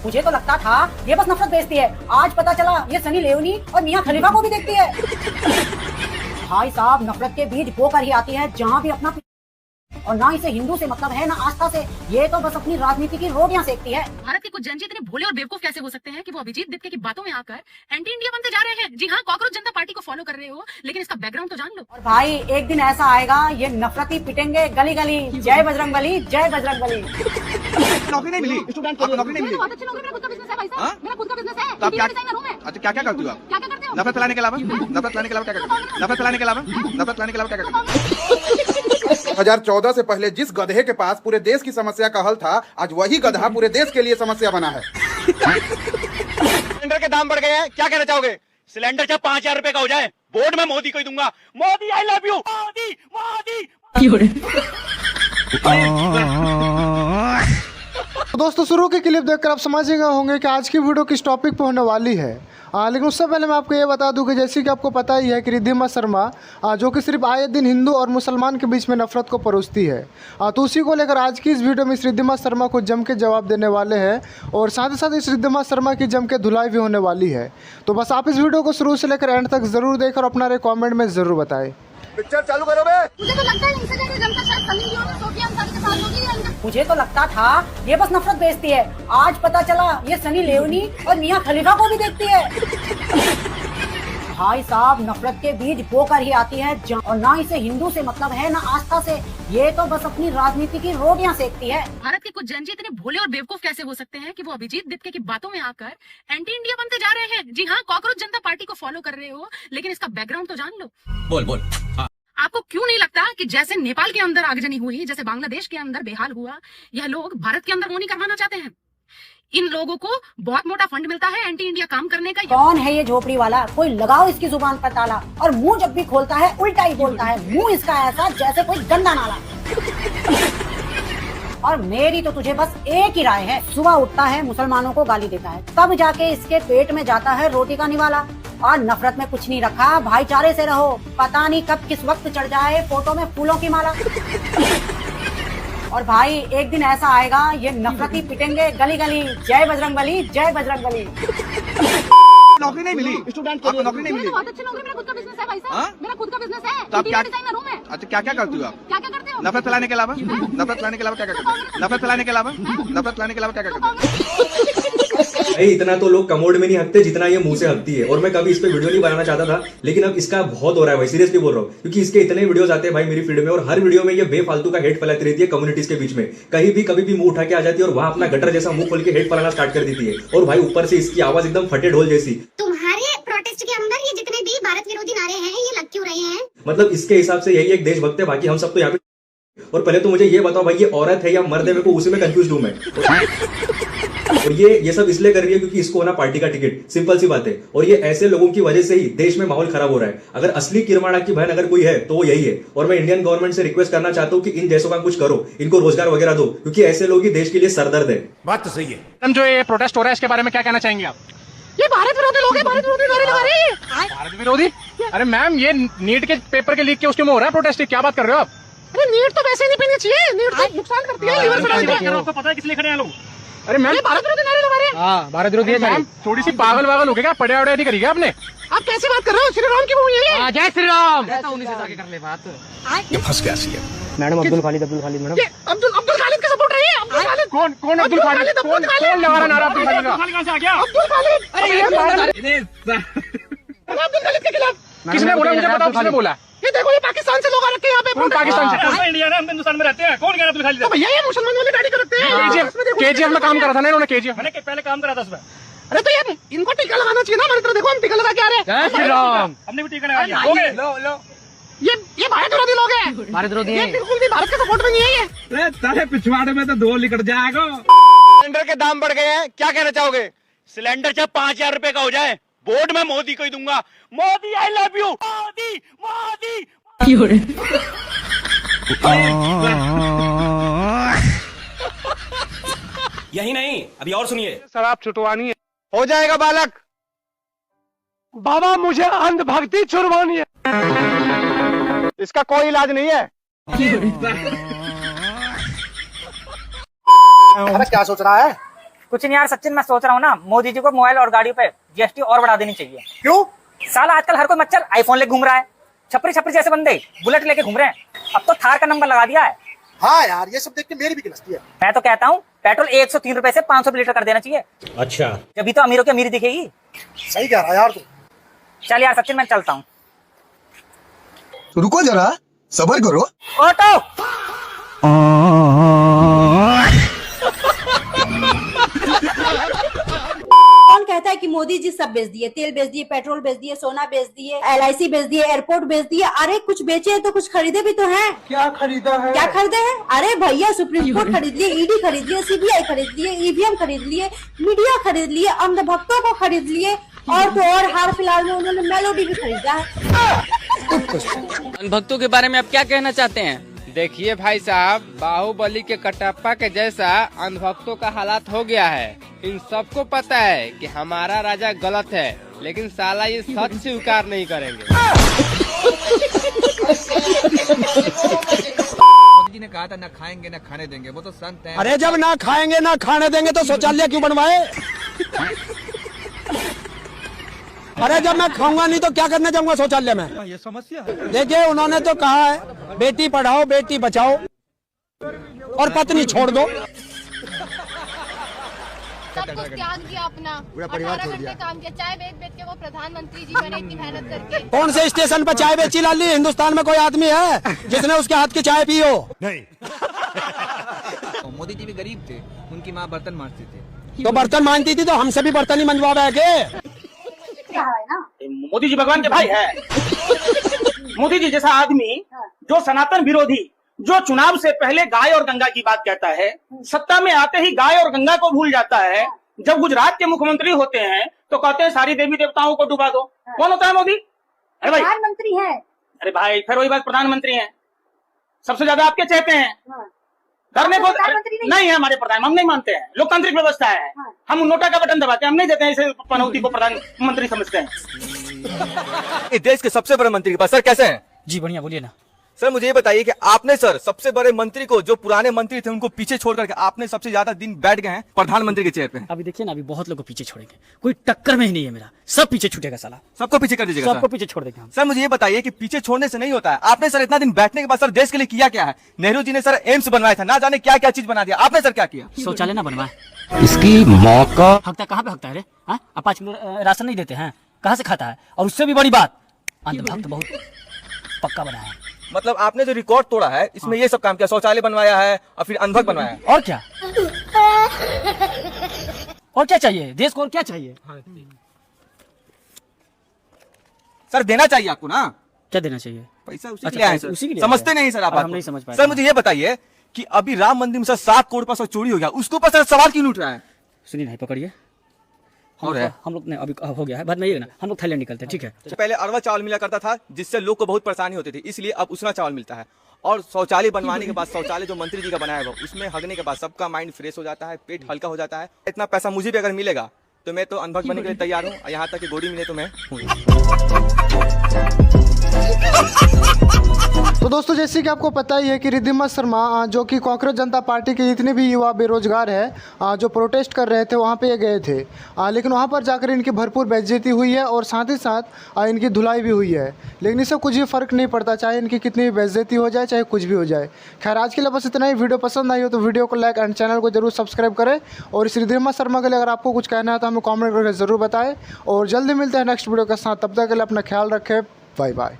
मुझे तो लगता था ये बस नफरत बेचती है, आज पता चला ये सनी लियोनी और मियां खलीफा को भी देखती है। भाई साहब, नफरत के बीज बोकर ही आती है जहाँ भी अपना, और ना इसे हिंदू से मतलब है ना आस्था से, ये तो बस अपनी राजनीति की रोटियां सेकती है। भारत के कुछ जनजी इतने भोले और बेवकूफ कैसे हो सकते हैं कि वो अभिजीत दित्ते की बातों में आकर एंटी इंडिया बनते जा रहे हैं। जी हाँ, कॉकरोच जनता पार्टी को फॉलो कर रहे हो, लेकिन इसका बैकग्राउंड तो जान लो। और भाई एक दिन ऐसा आएगा ये नफरती पिटेंगे गली गली। जय बजरंग बली, जय बजरंग बली। नौकरी नहीं मिली, स्टूडेंट को नौकरी नहीं मिली। बहुत अच्छी नौकरी, मेरा खुद का बिजनेस है भाई साहब, मेरा खुद का बिजनेस है। तो आप क्या डिजाइनर हूं मैं। अच्छा, क्या क्या करती हो आप? क्या क्या करते हो? नफरत फैलाने के अलावा, नफरत फैलाने के अलावा क्या करते हो? नफरत फैलाने के अलावा, नफरत फैलाने के अलावा क्या करते हो? 2014 से पहले जिस गधे के पास पूरे देश की समस्या का हल था, आज वही गधा पूरे देश के लिए समस्या बना है। सिलेंडर के दाम बढ़ गए हैं, क्या कहना चाहोगे? सिलेंडर चाहे 5,000 रुपए का हो जाए, वोट मैं मोदी को ही दूंगा। Modi I love you, Modi Modi. तो दोस्तों, शुरू के क्लिप देखकर आप समझ गए होंगे कि आज की वीडियो किस टॉपिक पे होने वाली है। लेकिन उससे पहले मैं आपको ये बता दूं कि जैसे कि आपको पता ही है कि रिद्धिमा शर्मा जो कि सिर्फ आए दिन हिंदू और मुसलमान के बीच में नफरत को परोसती है, तो उसी को लेकर आज की इस वीडियो में इस रिद्धिमा शर्मा को जम के जवाब देने वाले हैं, और साथ ही साथ इस रिद्धिमा शर्मा की जम के धुलाई भी होने वाली है। तो बस आप इस वीडियो को शुरू से लेकर एंड तक जरूर देखें और अपना कॉमेंट में जरूर बताएं। पिक्चर चालू करो बे। मुझे तो लगता है इनसे ज्यादा जनता शायद सनी लियोनी और सोफिया अंसारी के साथ होगी। मुझे तो लगता था ये बस नफरत बेचती है, आज पता चला ये सनी लियोनी और मियां खलीफा को भी देखती है। भाई साहब, नफरत के बीज बोकर ही आती है और ना इसे हिंदू से मतलब है ना आस्था से, ये तो बस अपनी राजनीति की रोटियां सेकती है। भारत के कुछ जनजी इतने भोले और बेवकूफ कैसे हो सकते हैं कि वो अभिजीत दित्ते की बातों में आकर एंटी इंडिया बनते जा रहे हैं। जी हाँ, कॉकरोच जनता पार्टी को फॉलो कर रहे हो, लेकिन इसका बैकग्राउंड तो जान लो। बोल बोल। आपको क्यों नहीं लगता कि जैसे नेपाल के अंदर आगजनी हुई, जैसे बांग्लादेश के अंदर बेहाल हुआ, यह लोग भारत के अंदर वो नहीं करवाना चाहते हैं? इन लोगों को बहुत मोटा फंड मिलता है एंटी इंडिया काम करने का। कौन है ये झोपड़ी वाला? कोई लगाओ इसकी जुबान पर ताला, और मुंह जब भी खोलता है उल्टा ही बोलता है। मुंह इसका ऐसा जैसे कोई गंदा नाला। और मेरी तो तुझे बस एक ही राय है, सुबह उठता है मुसलमानों को गाली देता है, तब जाके इसके पेट में जाता है रोटी का निवाला। और नफरत में कुछ नहीं रखा, भाईचारे से रहो, पता नहीं कब किस वक्त चढ़ जाए फोटो में फूलों की माला। और भाई एक दिन ऐसा आएगा ये नफरती पिटेंगे गली गली। जय बजरंग बली, जय बजरंग बली। नौकरी नहीं मिली, स्टूडेंट को नौकरी नहीं मिली। बहुत अच्छी नौकरी, मेरा खुद का बिजनेस है भाई साहब, मेरा खुद का बिजनेस है। तो आप क्या डिजाइनर हूं मैं। अच्छा, क्या क्या करती हो आप? क्या क्या करते हो? नफरत फैलाने के अलावा, नफरत फैलाने के अलावा क्या करते हो? नफरत फैलाने के अलावा, नफरत फैलाने के अलावा क्या करते हो? भाई इतना तो लोग कमोड में नहीं हकते जितना ये मुंह से हकती है। और मैं कभी इस पे वीडियो नहीं बनाना चाहता था, लेकिन अब इसका बहुत हो रहा है भाई, सीरियसली बोल रहा हूँ, क्योंकि इसके इतने वीडियोस आते हैं भाई मेरी फीड में, और हर वीडियो में ये बेफालतू का हेट फैलाती रहती है कम्युनिटीज के बीच में। कहीं भी कभी भी मुंह उठा के आ जाती है और वहां अपना गटर जैसा मुंह खोल के हेट फैलाना स्टार्ट कर देती है। और भाई ऊपर से इसकी आवाज एकदम फटे ढोल जैसी। तुम्हारे प्रोटेस्ट के अंदर ये जितने भी भारत विरोधी नारे हैं, ये लग क्यों रहे हैं? मतलब इसके हिसाब से यही एक देशभक्त है, बाकी हम सब तो यहाँ पे। और पहले तो मुझे ये बताओ भाई, ये औरत है या मर्द है? मेरे को उसी में कंफ्यूज हूं मैं। और ये सब इसलिए कर रही है क्योंकि इसको ना पार्टी का टिकट, सिंपल सी बात है। और ये ऐसे लोगों की वजह से ही देश में माहौल खराब हो रहा है। अगर असली किरमाड़ा की बहन अगर कोई है तो वो यही है। और मैं इंडियन गवर्नमेंट से रिक्वेस्ट करना चाहता हूँ कि इन जैसों का कुछ करो, इनको रोजगार वगैरह दो, क्योंकि ऐसे लोग ही देश के लिए सरदर्द है। बात तो सही है। हम जो ये प्रोटेस्ट हो रहा है इसके बारे में क्या कहना चाहेंगे आप? ये भारत विरोधी लोग हैं, भारत विरोधी नारे लगा रहे हैं। भारत विरोधी? अरे मैम, ये नीट के पेपर के लीक के उसके में हो रहा है प्रोटेस्ट, क्या बात कर रहे हो आप? अरे नीट तो वैसे नहीं पीनी चाहिए, नीट तो नुकसान करती है, लीवर फैलाती है। आपको पता है किस लिए खड़े हैं लोग? अरे मैम, भारत विरोधी नारे लगा रहे हैं। हाँ, भारत विरोधी है मैम। थोड़ी सी पागल वागल हो गया, पढ़ाई वढ़ाई नहीं करी क्या आपने? आप कैसे बात कर रहे हो? श्री राम की भूमि है ये। जय श्री राम। ये फंस गया सी मैडम अब्दुल खालिद मैडम। अब्दुल खालिद का सपोर्ट है। अब्दुल खालिद कौन अब्दुल खालिद? कौन लगा रहा नारा अब्दुल खालिद का? कहां से आ गया अब्दुल खालिद? अरे ये अब्दुल खालिद के खिलाफ किसने बोला? मुझे बताओ किसने बोला? ये देखो, ये पाकिस्तान से लोग आ रखे हैं यहाँ पे। कौन पाकिस्तान से? इंडिया है, हम हिंदुस्तान में रहते हैं। कौन कह रहा अब्दुल खालिद? तो भैया ये मुसलमान वाली गाड़ी कर रखते हैं। केजीएफ में काम करा था ना इन्होंने, केजीएफ मैंने पहले काम करा था उसमें। अरे तो यार इनको टीका लगाना चाहिए ना हमारी तरह। देखो हम टीका लगा के आ रहे हैं। जय श्री राम। हमने भी टीका लगा लिया। हो गए। लो ये भारत विरोधी लोग हैं। भारत विरोधी ये बिल्कुल भी भारत के सपोर्ट में नहीं है ये। तारे पिछवाड़े में तो दो लिकट जाएगा। सिलेंडर के दाम बढ़ गए हैं, क्या कहना चाहोगे? सिलेंडर चाहे 5,000 रुपए का हो जाए, वोट मैं मोदी को ही दूंगा। Modi I love you, Modi Modi. यही नहीं, अभी और सुनिए। शराब छुटवानी है। हो जाएगा बालक। बाबा मुझे अंधभक्ति छुड़वानी है। इसका कोई इलाज नहीं है। अरे क्या सोच रहा है? कुछ नहीं यार सचिन, मैं सोच रहा हूँ ना मोदी जी को मोबाइल और गाड़ियों पे जीएसटी और बढ़ा देनी चाहिए। क्यों? साला आजकल हर कोई मच्छर आईफोन लेके घूम रहा है, छपरी छपरी जैसे बंदे बुलेट लेके घूम रहे हैं, अब तो थार का नंबर लगा दिया है। हाँ यार, ये सब देख के मेरी भी गिलस्ती है। मैं तो कहता हूँ पेट्रोल 103 रुपए से 500 लीटर कर देना चाहिए। अच्छा, जब तो अमीरों की अमीरी दिखेगी। सही कह रहा यार तू। चल यार सचिन, मैं चलता हूँ। रुको जरा, सबर करो। ऑटो कौन कहता है कि मोदी जी सब बेच दिए, तेल बेच दिए, पेट्रोल बेच दिए, सोना बेच दिए, LIC बेच दिए, एयरपोर्ट बेच दिए। अरे कुछ बेचे हैं तो कुछ खरीदे भी तो हैं। क्या खरीदा है? क्या खरीदे हैं? अरे भैया सुप्रीम कोर्ट खरीद लिए, ED खरीद लिए, CBI खरीद लिए, EVM खरीद लिए, मीडिया खरीद लिए, अंधभक्तों को खरीद लिए, और तो और हाल फिलहाल में उन्होंने मेलोडी भी खरीदा है। अंधभक्तों के बारे में आप क्या कहना चाहते हैं? देखिए भाई साहब, बाहुबली के कटप्पा के जैसा अंधभक्तों का हालात हो गया है। इन सबको पता है कि हमारा राजा गलत है, लेकिन साला ये सच स्वीकार नहीं करेंगे। मोदी जी ने कहा था ना खाएंगे ना खाने देंगे, वो तो संत है। अरे जब ना खाएंगे ना खाने देंगे तो शौचालय क्यों बनवाए? अरे जब मैं खाऊंगा नहीं तो क्या करने जाऊंगा शौचालय में? ये समस्या है। देखिए उन्होंने तो कहा है बेटी पढ़ाओ बेटी बचाओ और पत्नी छोड़ दो। सब कुछ त्याग दिया अपना, 18 घंटे काम किया, चाय बेच के वो प्रधानमंत्री जी बने इतनी मेहनत करके। कौन से स्टेशन पर चाय बेची लाली? हिंदुस्तान में कोई आदमी है जिसने उसके हाथ की चाय पी हो? नहीं। मोदी जी भी गरीब थे, उनकी माँ बर्तन मांजती थी। तो बर्तन मांजती थी तो हमसे भी बर्तन ही मंजवा के। मोदी जी भगवान के भाई है। मोदी जी जैसा आदमी जो सनातन विरोधी, जो चुनाव से पहले गाय और गंगा की बात कहता है, सत्ता में आते ही गाय और गंगा को भूल जाता है। जब गुजरात के मुख्यमंत्री होते हैं तो कहते हैं सारी देवी देवताओं को डुबा दो। कौन होता है मोदी? अरे भाई प्रधानमंत्री है। अरे भाई फिर वही बात, प्रधानमंत्री हैं, सबसे ज्यादा आपके चहते हैं। करने को नहीं है हमारे प्रधान, हम नहीं मानते हैं, लोकतांत्रिक व्यवस्था है। हम नोटा का बटन दबाते हैं, हम नहीं देते हैं इसे पनौती को प्रधानमंत्री समझते हैं। देश के सबसे बड़े मंत्री के पास सर कैसे हैं? जी बढ़िया, बोलिए ना। सर मुझे ये बताइए कि आपने सर सबसे बड़े मंत्री को, जो पुराने मंत्री थे उनको पीछे छोड़ करके आपने सबसे ज्यादा दिन बैठ गए हैं प्रधानमंत्री के चेयर पे। अभी देखिए ना, अभी बहुत लोगों को पीछे छोड़ेंगे, कोई टक्कर में ही नहीं है मेरा, सब पीछे छूटेगा साला, सबको पीछे कर दीजिएगा। सबको पीछे छोड़ देंगे हम। सर मुझे ये बताइए कि पीछे छोड़ने से नहीं होता है। आपने सर इतना दिन बैठने के बाद सर देश के लिए किया क्या है? नेहरू जी ने सर एम्स बनवाया था, ना जाने क्या क्या चीज बना दिया, आपने सर क्या किया? शौचालय ना बनवाए। इसकी मौका हकता कहाँ पे हकता है रे? हाँ, अब 5 किलो राशन नहीं देते हैं, कहाँ से खाता है? और उससे भी बड़ी बात, अंधभक्त बहुत पक्का बना है। मतलब आपने जो रिकॉर्ड तोड़ा है इसमें ये सब काम किया, शौचालय बनवाया है और फिर अंधभक्त बनवाया है। और क्या? और क्या चाहिए देश को? और क्या चाहिए? सर देना चाहिए आपको ना। क्या देना चाहिए? पैसा उसी के लिए आए सर। उसी के लिए समझते नहीं सर आप बात हम को। नहीं समझ पाए। सर मुझे ये बताइए कि अभी राम मंदिर में सर 7 करोड़ रुपया चोरी हो गया, उसके ऊपर सर सवाल क्यों उठ रहा है? सुनिए नहीं, पकड़िए और है? हम लोग ने अभी हो गया है, बाद में ये ना हम लोग थाईलैंड निकलते हैं, ठीक है? पहले अरवा चावल मिला करता था जिससे लोग को बहुत परेशानी होती थी, इसलिए अब उसना चावल मिलता है। और शौचालय बनवाने के बाद, शौचालय जो मंत्री जी का बनाया हुआ, उसमें हगने के बाद सबका माइंड फ्रेश हो जाता है, पेट हल्का हो जाता है। इतना पैसा मुझे भी अगर मिलेगा तो मैं तो अनभक्त बनने के लिए तैयार हूँ, यहाँ तक कि गोड़ी मिले तो मैं तो दोस्तों, जैसे कि आपको पता ही है कि रिद्धिमा शर्मा जो कि कांग्रेस जनता पार्टी के जितने भी युवा बेरोजगार हैं जो प्रोटेस्ट कर रहे थे वहाँ पे ये गए थे, लेकिन वहाँ पर जाकर इनकी भरपूर बेइज्जती हुई है और साथ ही साथ इनकी धुलाई भी हुई है। लेकिन इससे कुछ भी फ़र्क नहीं पड़ता, चाहे इनकी कितनी भी बेइज्जती हो जाए, चाहे कुछ भी हो जाए। खैर आज के लिए बस इतना ही। वीडियो पसंद आई हो तो वीडियो को लाइक एंड चैनल को जरूर सब्सक्राइब करें। और इस रिद्धिमा शर्मा के लिए अगर आपको कुछ कहना है तो हमें कॉमेंट करके ज़रूर बताएं। और जल्दी मिलते हैं नेक्स्ट वीडियो के साथ, तब तक के लिए अपना ख्याल रखें। Bye bye.